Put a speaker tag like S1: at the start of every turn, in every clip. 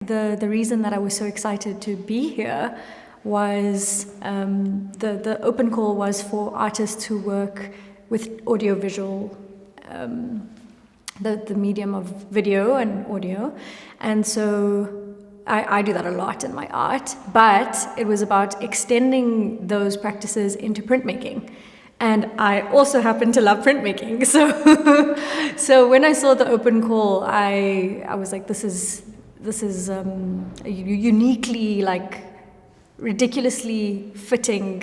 S1: the reason that I was so excited to be here was the open call was for artists who work with audiovisual, the medium of video and audio. And so I do that a lot in my art, but it was about extending those practices into printmaking. And I also happen to love printmaking. So when I saw the open call, I was like, this is a uniquely, like, ridiculously fitting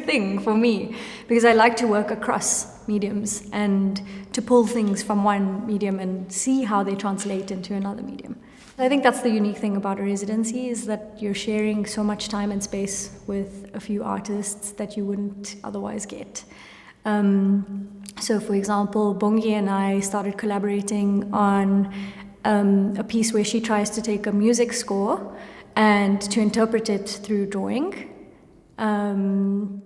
S1: thing for me, because I like to work across mediums and to pull things from one medium and see how they translate into another medium. I think that's the unique thing about a residency, is that you're sharing so much time and space with a few artists that you wouldn't otherwise get. So for example, Bongi and I started collaborating on a piece where she tries to take a music score and to interpret it through drawing,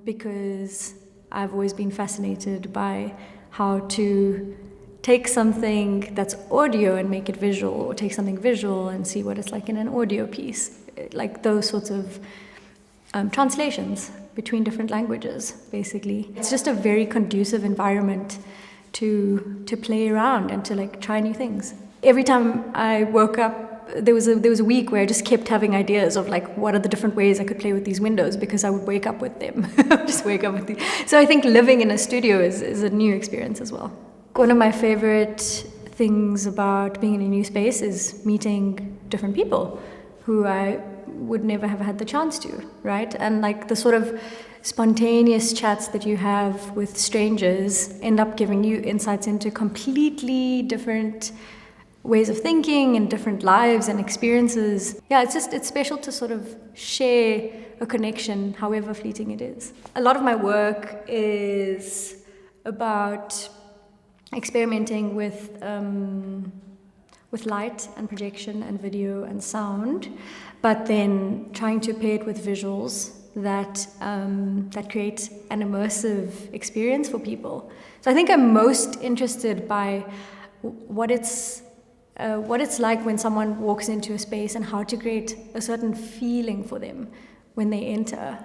S1: because I've always been fascinated by how to take something that's audio and make it visual, or take something visual and see what it's like in an audio piece, like those sorts of translations between different languages, basically. It's just a very conducive environment to play around and to, like, try new things. Every time I woke up, there was a week where I just kept having ideas of, like, what are the different ways I could play with these windows, because I would wake up with them. Just wake up with these. So I think living in a studio is a new experience as well. One of my favorite things about being in a new space is meeting different people who I would never have had the chance to, right? And, like, the sort of spontaneous chats that you have with strangers end up giving you insights into completely different ways of thinking and different lives and experiences. Yeah, it's special to sort of share a connection, however fleeting it is. A lot of my work is about experimenting with light and projection and video and sound, but then trying to pair it with visuals that create an immersive experience for people. So I think I'm most interested by what it's like when someone walks into a space and how to create a certain feeling for them when they enter.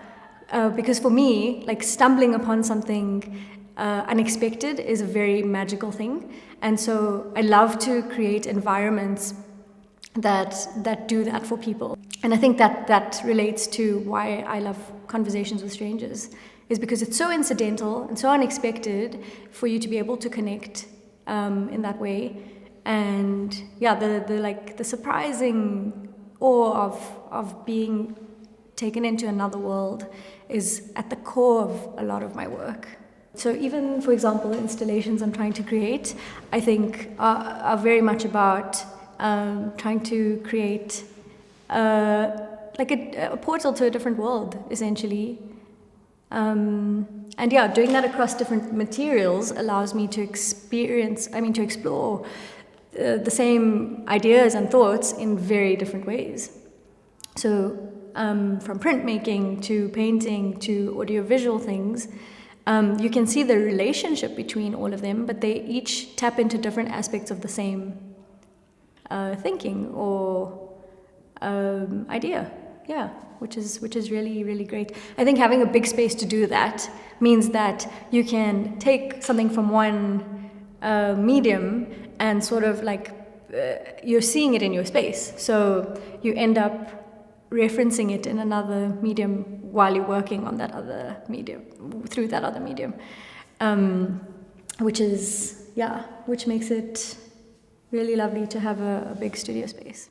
S1: Because for me, like, stumbling upon something unexpected is a very magical thing. And so I love to create environments that do that for people. And I think that relates to why I love conversations with strangers, is because it's so incidental and so unexpected for you to be able to connect in that way. And yeah, the surprising awe of being taken into another world is at the core of a lot of my work. So even, for example, the installations I'm trying to create, I think are very much about trying to create like a portal to a different world, essentially. And yeah, doing that across different materials allows me to explore the same ideas and thoughts in very different ways. So from printmaking to painting to audiovisual things, you can see the relationship between all of them, but they each tap into different aspects of the same thinking or idea. Yeah, which is really, really great. I think having a big space to do that means that you can take something from one medium and sort of like you're seeing it in your space. So you end up referencing it in another medium while you're working on that other medium, through that other medium, which makes it really lovely to have a big studio space.